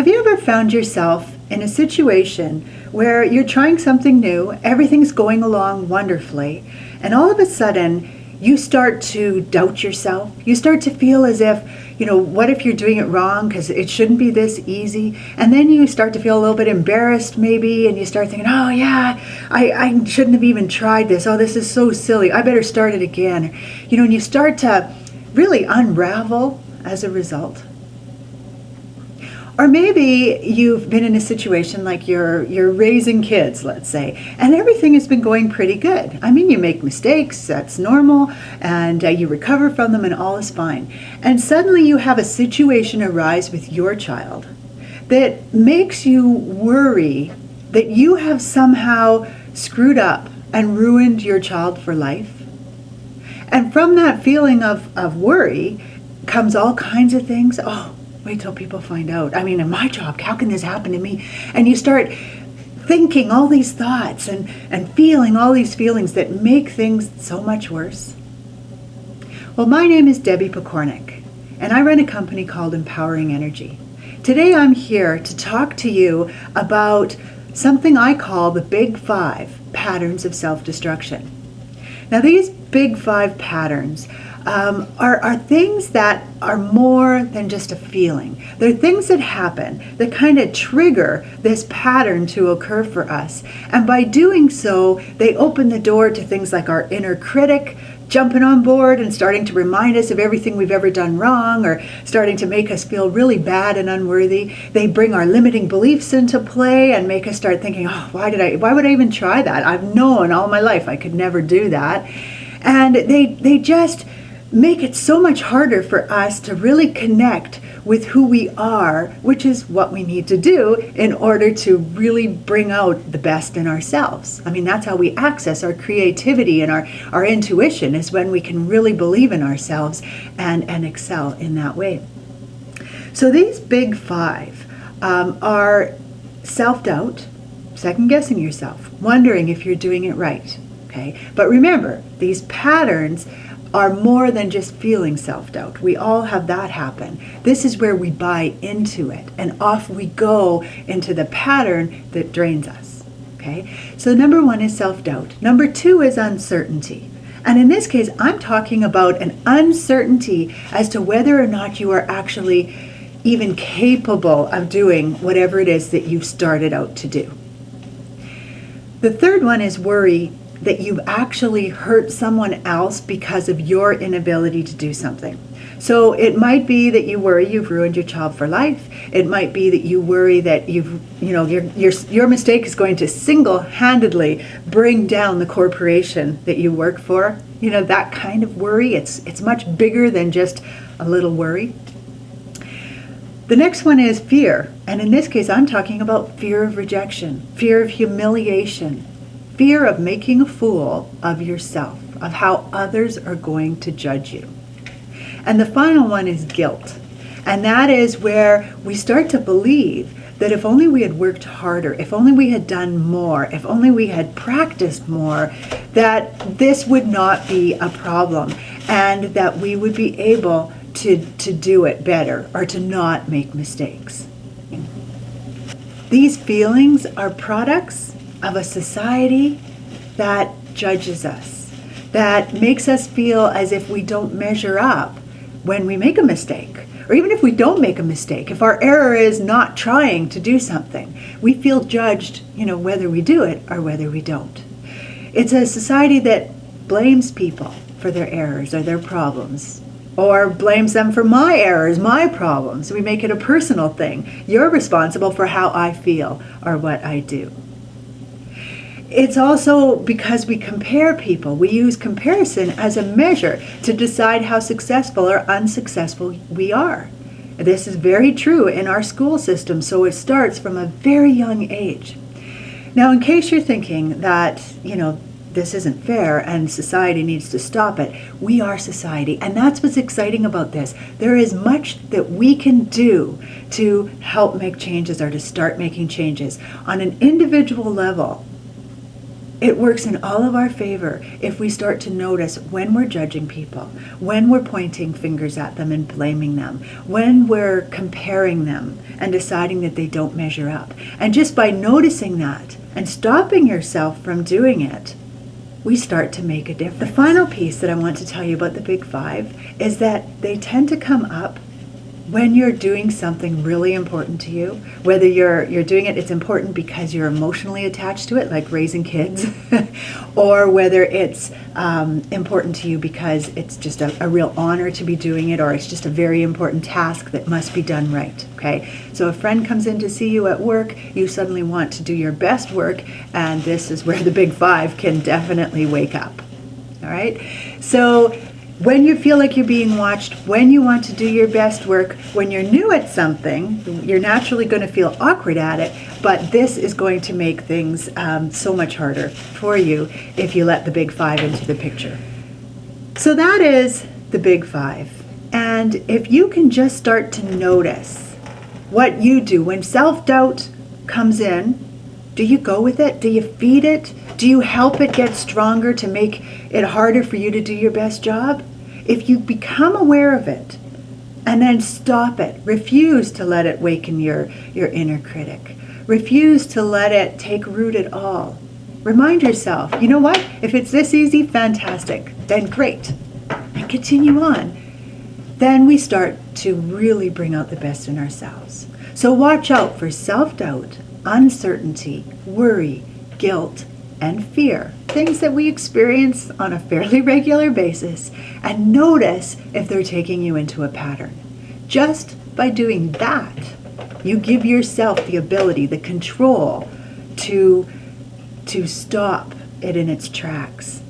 Have you ever found yourself in a situation where you're trying something new, everything's going along wonderfully, and all of a sudden you start to doubt yourself? You start to feel as if, what if you're doing it wrong because it shouldn't be this easy? And then you start to feel a little bit embarrassed maybe, and you start thinking, oh yeah, I shouldn't have even tried this. Oh, this is so silly. I better start it again. And you start to really unravel as a result. Or maybe you've been in a situation like you're raising kids, let's say, and everything has been going pretty good. I mean, you make mistakes, that's normal, and you recover from them and all is fine. And suddenly you have a situation arise with your child that makes you worry that you have somehow screwed up and ruined your child for life. And from that feeling of worry comes all kinds of things. Oh, wait till people find out. I mean, in my job, how can this happen to me? And you start thinking all these thoughts and feeling all these feelings that make things so much worse. Well, my name is Debbie Pokornik, and I run a company called Empowering Energy. Today I'm here to talk to you about something I call the Big Five patterns of self-destruction. Now, these Big Five patterns are things that are more than just a feeling. They're things that happen that kind of trigger this pattern to occur for us. And by doing so, they open the door to things like our inner critic jumping on board and starting to remind us of everything we've ever done wrong, or starting to make us feel really bad and unworthy. They bring our limiting beliefs into play and make us start thinking, oh, why would I even try that? I've known all my life I could never do that. And they just make it so much harder for us to really connect with who we are, which is what we need to do in order to really bring out the best in ourselves. I mean, that's how we access our creativity and our intuition, is when we can really believe in ourselves and excel in that way. So these Big Five are self-doubt, second-guessing yourself, wondering if you're doing it right. Okay? But remember, these patterns are more than just feeling self-doubt. We all have that happen. This is where we buy into it, and off we go into the pattern that drains us. Okay? So number one is self-doubt. Number two is uncertainty. And in this case, I'm talking about an uncertainty as to whether or not you are actually even capable of doing whatever it is that you've started out to do. The third one is worry that you've actually hurt someone else because of your inability to do something. So it might be that you worry you've ruined your child for life. It might be that you worry that your mistake is going to single-handedly bring down the corporation that you work for. That kind of worry. It's much bigger than just a little worry. The next one is fear. And in this case, I'm talking about fear of rejection, fear of humiliation, fear of making a fool of yourself, of how others are going to judge you. And the final one is guilt. And that is where we start to believe that if only we had worked harder, if only we had done more, if only we had practiced more, that this would not be a problem, and that we would be able to do it better, or to not make mistakes. These feelings are products of a society that judges us, that makes us feel as if we don't measure up when we make a mistake. Or even if we don't make a mistake, if our error is not trying to do something, we feel judged, whether we do it or whether we don't. It's a society that blames people for their errors or their problems, or blames them for my errors, my problems. We make it a personal thing. You're responsible for how I feel or what I do. It's also because we compare people. We use comparison as a measure to decide how successful or unsuccessful we are. This is very true in our school system, so it starts from a very young age. Now, in case you're thinking that, this isn't fair and society needs to stop it, we are society, and that's what's exciting about this. There is much that we can do to help make changes, or to start making changes on an individual level. it works in all of our favor if we start to notice when we're judging people, when we're pointing fingers at them and blaming them, when we're comparing them and deciding that they don't measure up. And just by noticing that and stopping yourself from doing it, we start to make a difference. The final piece that I want to tell you about the Big Five is that they tend to come up when you're doing something really important to you, whether you're doing it's important because you're emotionally attached to it, like raising kids, or whether it's important to you because it's just a real honor to be doing it, or it's just a very important task that must be done right, okay? So a friend comes in to see you at work, you suddenly want to do your best work, and this is where the Big Five can definitely wake up, all right? So when you feel like you're being watched, when you want to do your best work, when you're new at something, you're naturally going to feel awkward at it, but this is going to make things so much harder for you if you let the Big Five into the picture. So that is the Big Five. And if you can just start to notice what you do when self-doubt comes in, do you go with it? Do you feed it? Do you help it get stronger to make it harder for you to do your best job? If you become aware of it and then stop it, refuse to let it waken your inner critic, refuse to let it take root at all. Remind yourself, you know what? If it's this easy, fantastic, then great, and continue on. Then we start to really bring out the best in ourselves. So watch out for self-doubt, uncertainty, worry, guilt, and fear, things that we experience on a fairly regular basis, and notice if they're taking you into a pattern. Just by doing that, you give yourself the ability, the control to stop it in its tracks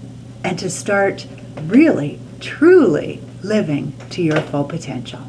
and to start really, truly living to your full potential.